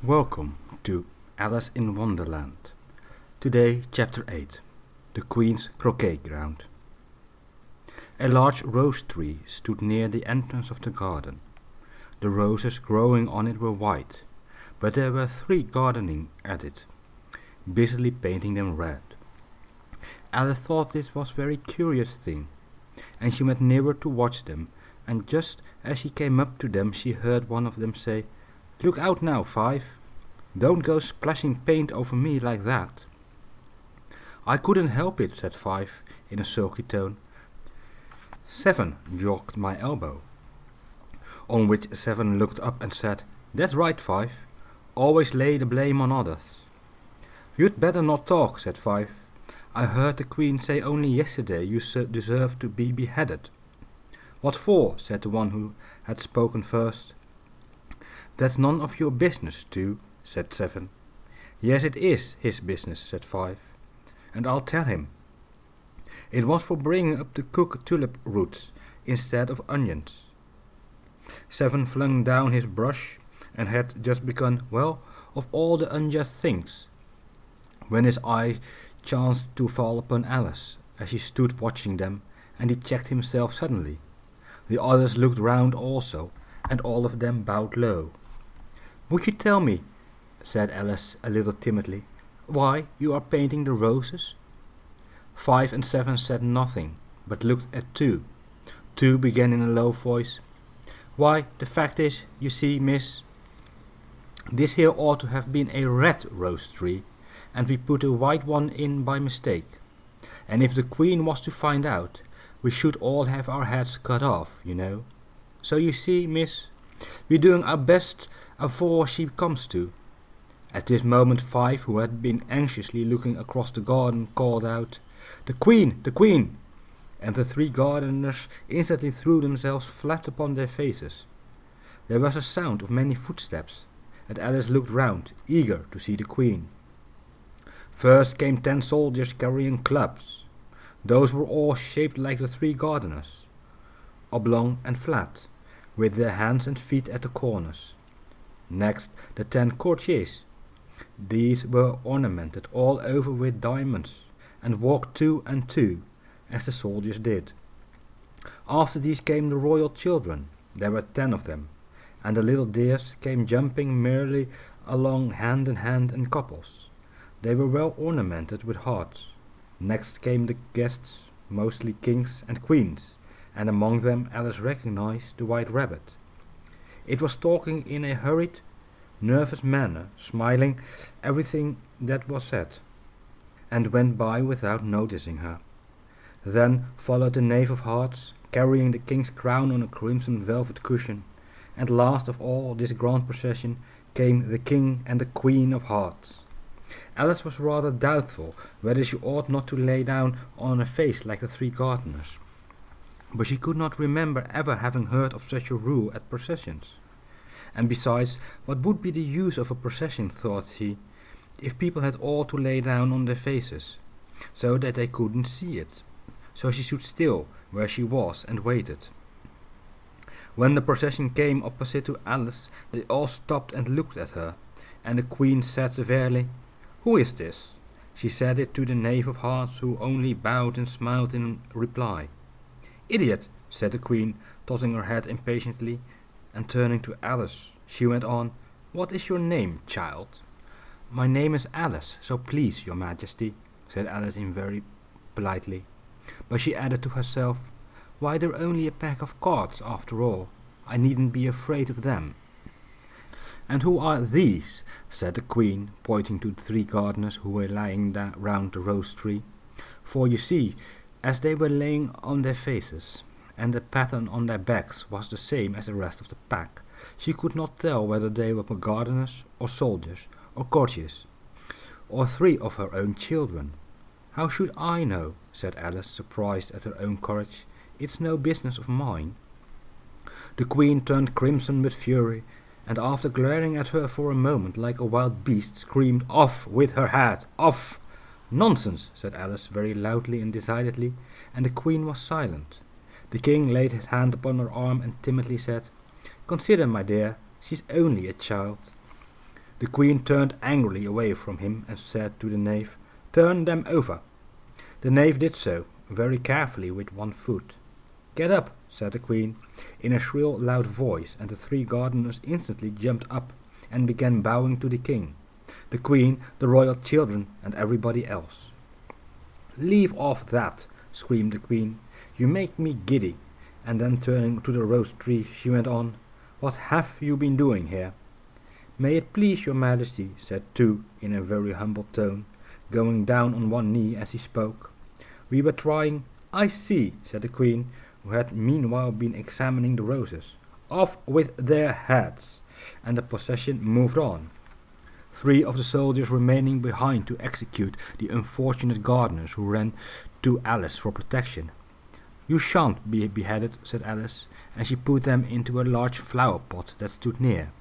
Welcome to Alice in Wonderland. Today, Chapter 8, The Queen's Croquet Ground. A large rose tree stood near the entrance of the garden. The roses growing on it were white, but there were 3 gardening at it, busily painting them red. Alice thought this was a very curious thing, and she went nearer to watch them, and just as she came up to them she heard one of them say, "Look out now, 5. Don't go splashing paint over me like that." "I couldn't help it," said 5 in a sulky tone. 7 jogged my elbow. On which 7 looked up and said, "That's right, 5. Always lay the blame on others." "You'd better not talk," said 5. "I heard the Queen say only yesterday you deserve to be beheaded." "What for?" said the one who had spoken first. "That's none of your business, too," said 7. "Yes, it is his business," said 5, "and I'll tell him. It was for bringing up the cook tulip roots instead of onions." 7 flung down his brush and had just begun, "Well, of all the unjust things," when his eye chanced to fall upon Alice, as she stood watching them, and he checked himself suddenly. The others looked round also, and all of them bowed low. "Would you tell me," said Alice a little timidly, "why you are painting the roses?" 5 and 7 said nothing, but looked at 2. 2 began in a low voice, "Why, the fact is, you see, miss, this here ought to have been a red rose tree, and we put a white one in by mistake. And if the Queen was to find out, we should all have our heads cut off, you know. So you see, miss, we're doing our best afore she comes to." At this moment 5, who had been anxiously looking across the garden, called out, "The Queen! The Queen!" and the 3 gardeners instantly threw themselves flat upon their faces. There was a sound of many footsteps, and Alice looked round, eager to see the Queen. First came 10 soldiers carrying clubs. Those were all shaped like the 3 gardeners, oblong and flat, with their hands and feet at the corners. Next the 10 courtiers. These were ornamented all over with diamonds, and walked 2 and 2, as the soldiers did. After these came the royal children. There were 10 of them, and the little dears came jumping merrily along hand in hand in couples. They were well ornamented with hearts. Next came the guests, mostly kings and queens, and among them Alice recognized the White Rabbit. It was talking in a hurried, nervous manner, smiling everything that was said, and went by without noticing her. Then followed the Knave of Hearts, carrying the king's crown on a crimson velvet cushion, and last of all this grand procession came the King and the Queen of Hearts. Alice was rather doubtful whether she ought not to lay down on her face like the 3 gardeners, but she could not remember ever having heard of such a rule at processions. And besides, what would be the use of a procession, thought she, if people had all to lay down on their faces, so that they couldn't see it? So she stood still where she was and waited. When the procession came opposite to Alice, they all stopped and looked at her, and the Queen said severely, "Who is this?" She said it to the Knave of Hearts, who only bowed and smiled in reply. "Idiot!" said the Queen, tossing her head impatiently, and turning to Alice, she went on, "What is your name, child?" "My name is Alice, so please, your Majesty," said Alice in very politely. But she added to herself, "Why, they're only a pack of cards, after all. I needn't be afraid of them." "And who are these?" said the Queen, pointing to the 3 gardeners who were lying round the rose tree. For you see, as they were laying on their faces, and the pattern on their backs was the same as the rest of the pack, she could not tell whether they were gardeners, or soldiers, or courtiers, or 3 of her own children. "How should I know?" said Alice, surprised at her own courage. "It's no business of mine." The Queen turned crimson with fury, and after glaring at her for a moment like a wild beast, screamed, "Off with her head! Off!" "Nonsense!" said Alice very loudly and decidedly, and the Queen was silent. The King laid his hand upon her arm and timidly said, "Consider, my dear, she's only a child." The queen turned angrily away from him and said to the knave, "Turn them over." The knave did so, very carefully with one foot. "Get up," said the queen, in a shrill, loud voice, and the 3 gardeners instantly jumped up and began bowing to the king, the queen, the royal children, and everybody else. "Leave off that," screamed the queen. "You make me giddy." And then turning to the rose tree, she went on, "What have you been doing here?" "May it please your majesty," said Tu in a very humble tone, going down on one knee as he spoke. "We were trying—" "I see," said the queen, who had meanwhile been examining the roses. "Off with their heads!" And the procession moved on, 3 of the soldiers remaining behind to execute the unfortunate gardeners who ran to Alice for protection. "You shan't be beheaded," said Alice, and she put them into a large flower pot that stood near.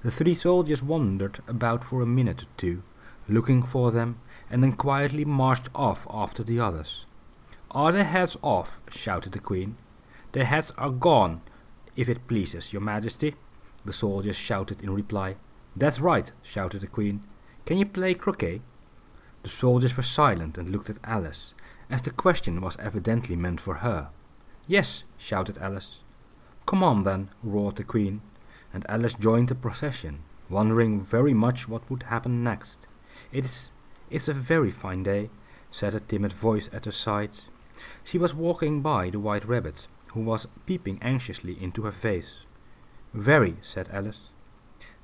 The 3 soldiers wandered about for a minute or 2, looking for them, and then quietly marched off after the others. "Are their heads off?" shouted the queen. "Their heads are gone, if it pleases your majesty," the soldiers shouted in reply. "That's right," shouted the queen. "Can you play croquet?" The soldiers were silent and looked at Alice, as the question was evidently meant for her. "Yes," shouted Alice. "Come on then," roared the queen, and Alice joined the procession, wondering very much what would happen next. It's a very fine day," said a timid voice at her side. She was walking by the white rabbit, who was peeping anxiously into her face. "Very," said Alice.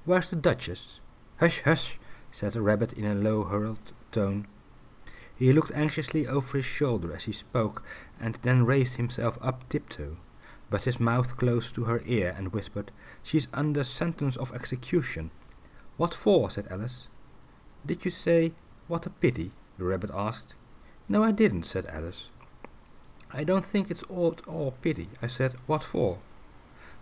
"Where's the Duchess?" "Hush, hush," said the rabbit in a low, hurried tone. He looked anxiously over his shoulder as he spoke, and then raised himself up tiptoe, but his mouth close to her ear, and whispered, "She's under sentence of execution." "What for?" said Alice. "Did you say, 'What a pity'?" the rabbit asked. "No, I didn't," said Alice. "I don't think it's all pity. I said, 'What for?'"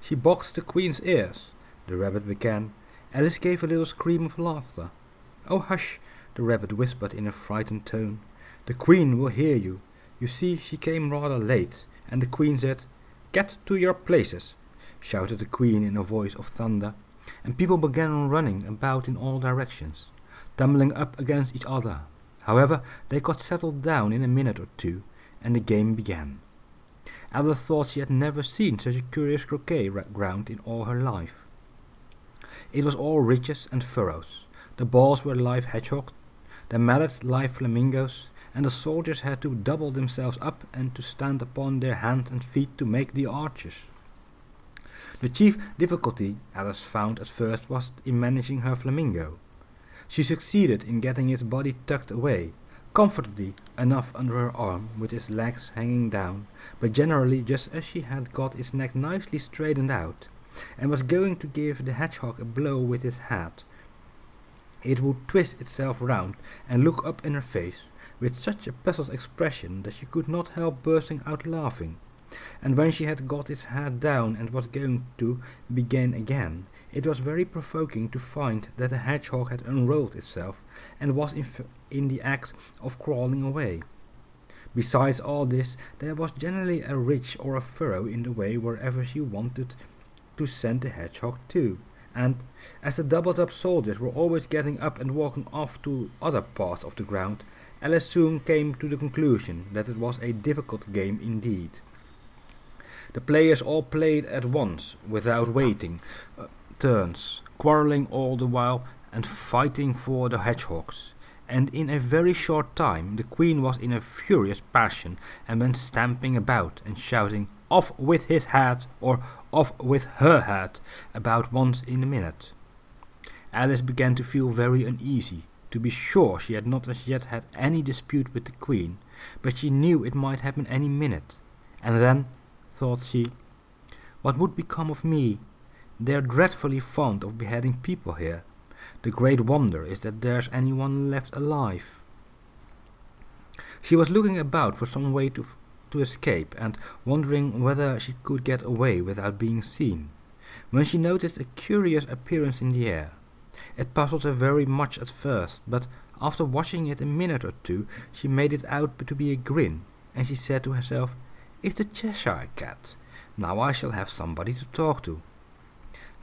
"She boxed the queen's ears," the rabbit began. Alice gave a little scream of laughter. "Oh, hush," the rabbit whispered in a frightened tone. "The queen will hear you. You see, she came rather late, and the queen said—" "Get to your places," shouted the queen in a voice of thunder, and people began running about in all directions, tumbling up against each other. However, they got settled down in a minute or 2, and the game began. Alice thought she had never seen such a curious croquet ground in all her life. It was all ridges and furrows. The balls were live hedgehogs, the mallets live flamingos, and the soldiers had to double themselves up and to stand upon their hands and feet to make the arches. The chief difficulty Alice found at first was in managing her flamingo. She succeeded in getting its body tucked away, comfortably enough under her arm, with its legs hanging down, but generally just as she had got its neck nicely straightened out, and was going to give the hedgehog a blow with its hat, it would twist itself round and look up in her face with such a puzzled expression that she could not help bursting out laughing. And when she had got its head down and was going to begin again, it was very provoking to find that the hedgehog had unrolled itself and was in the act of crawling away. Besides all this, there was generally a ridge or a furrow in the way wherever she wanted to send the hedgehog to, and as the doubled-up soldiers were always getting up and walking off to other parts of the ground, Alice soon came to the conclusion that it was a difficult game indeed. The players all played at once, without waiting turns, quarrelling all the while and fighting for the hedgehogs, and in a very short time the queen was in a furious passion and went stamping about and shouting, "Off with his head," or "Off with her head," about once in a minute. Alice began to feel very uneasy. To be sure, she had not as yet had any dispute with the queen, but she knew it might happen any minute. And then, thought she, what would become of me? They are dreadfully fond of beheading people here. The great wonder is that there's anyone left alive. She was looking about for some way to escape, and wondering whether she could get away without being seen, when she noticed a curious appearance in the air. It puzzled her very much at first, but after watching it a minute or 2, she made it out to be a grin, and she said to herself, "It's the Cheshire Cat. Now I shall have somebody to talk to."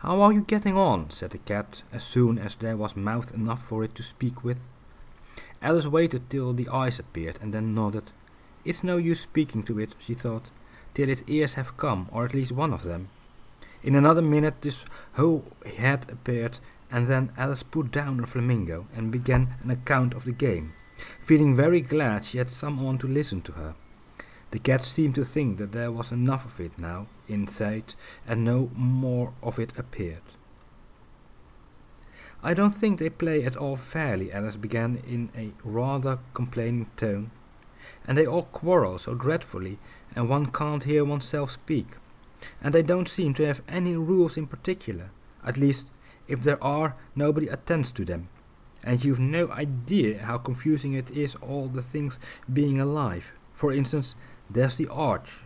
"How are you getting on?" said the cat, as soon as there was mouth enough for it to speak with. Alice waited till the eyes appeared, and then nodded. "It's no use speaking to it," she thought, "till its ears have come, or at least one of them." In another minute this whole head appeared, and then Alice put down her flamingo and began an account of the game, feeling very glad she had someone to listen to her. The cat seemed to think that there was enough of it now in sight, and no more of it appeared. "I don't think they play at all fairly," Alice began in a rather complaining tone, "and they all quarrel so dreadfully, and one can't hear oneself speak. And they don't seem to have any rules in particular. At least, if there are, nobody attends to them. And you've no idea how confusing it is, all the things being alive. For instance, there's the arch.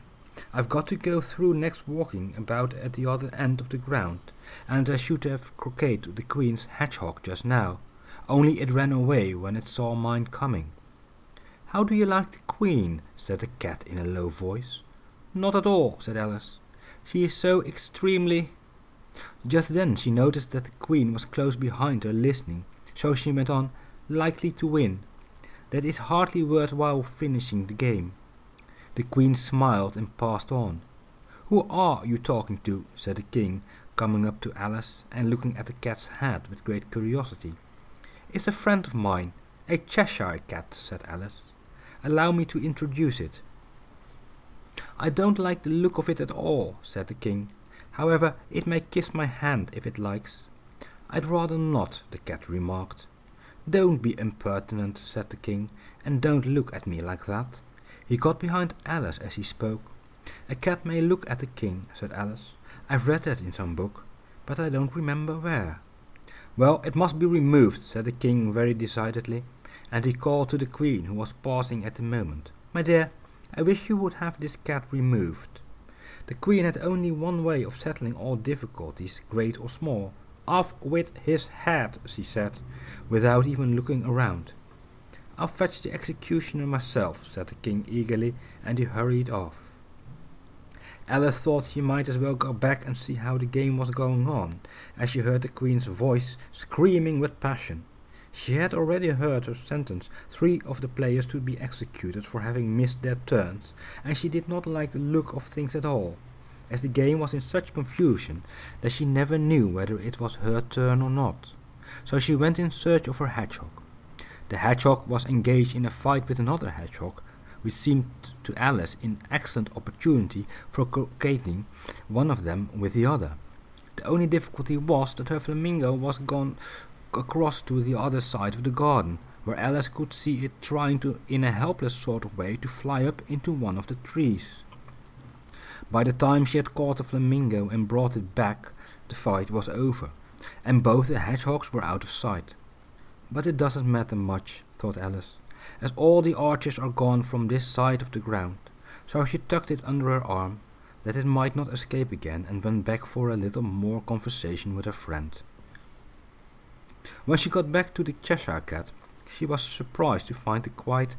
I've got to go through next walking about at the other end of the ground, and I should have croqueted the Queen's hedgehog just now, only it ran away when it saw mine coming." "How do you like the Queen?" said the cat in a low voice. "Not at all," said Alice. "She is so extremely—" Just then she noticed that the Queen was close behind her listening, so she went on, "Likely to win. That is hardly worth while finishing the game." The Queen smiled and passed on. "Who are you talking to?" said the King, coming up to Alice and looking at the cat's head with great curiosity. "It's a friend of mine, a Cheshire cat," said Alice. "Allow me to introduce it." "I don't like the look of it at all," said the King. "However, it may kiss my hand if it likes." "I'd rather not," the cat remarked. "Don't be impertinent," said the King, "and don't look at me like that." He got behind Alice as he spoke. "A cat may look at the King," said Alice. "I've read that in some book, but I don't remember where." "Well, it must be removed," said the King very decidedly, and he called to the Queen, who was passing at the moment. "My dear, I wish you would have this cat removed." The Queen had only one way of settling all difficulties, great or small. "Off with his head," she said, without even looking around. "I'll fetch the executioner myself," said the King eagerly, and he hurried off. Alice thought she might as well go back and see how the game was going on, as she heard the Queen's voice screaming with passion. She had already heard her sentence 3 of the players to be executed for having missed their turns, and she did not like the look of things at all, as the game was in such confusion that she never knew whether it was her turn or not. So she went in search of her hedgehog. The hedgehog was engaged in a fight with another hedgehog, which seemed to Alice an excellent opportunity for croqueting one of them with the other. The only difficulty was that her flamingo was gone across to the other side of the garden, where Alice could see it trying to, in a helpless sort of way, to fly up into one of the trees. By the time she had caught the flamingo and brought it back, the fight was over, and both the hedgehogs were out of sight. "But it doesn't matter much," thought Alice, "as all the archers are gone from this side of the ground." So she tucked it under her arm, that it might not escape again, and went back for a little more conversation with her friend. When she got back to the Cheshire Cat, she was surprised to find quite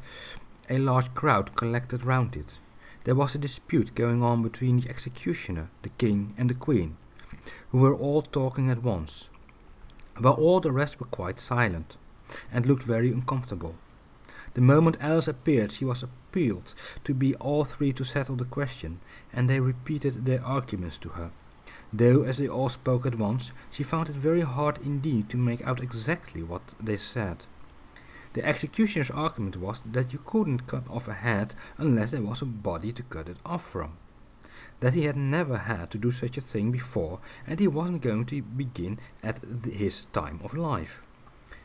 a large crowd collected round it. There was a dispute going on between the executioner, the King, and the Queen, who were all talking at once, while all the rest were quite silent, and looked very uncomfortable. The moment Alice appeared, she was appealed to be all 3 to settle the question, and they repeated their arguments to her. Though, as they all spoke at once, she found it very hard indeed to make out exactly what they said. The executioner's argument was that you couldn't cut off a head unless there was a body to cut it off from, that he had never had to do such a thing before, and he wasn't going to begin at his time of life.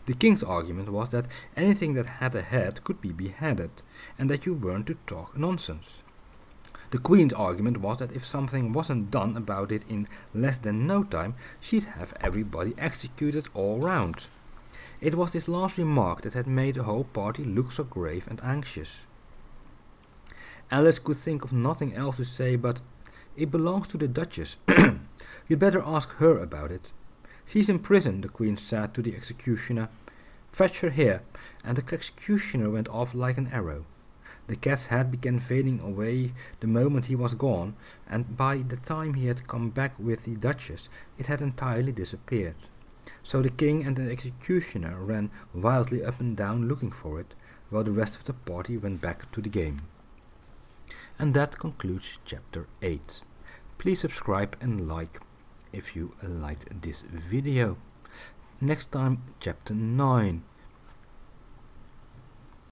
The King's argument was that anything that had a head could be beheaded, and that you weren't to talk nonsense. The Queen's argument was that if something wasn't done about it in less than no time, she'd have everybody executed all round. It was this last remark that had made the whole party look so grave and anxious. Alice could think of nothing else to say but, "It belongs to the Duchess. You'd better ask her about it." "She's in prison," the Queen said to the executioner. "Fetch her here," and the executioner went off like an arrow. The cat's head began fading away the moment he was gone, and by the time he had come back with the Duchess, it had entirely disappeared. So the king and the executioner ran wildly up and down looking for it, while the rest of the party went back to the game. And that concludes chapter 8. Please subscribe and like if you liked this video. Next time, chapter 9.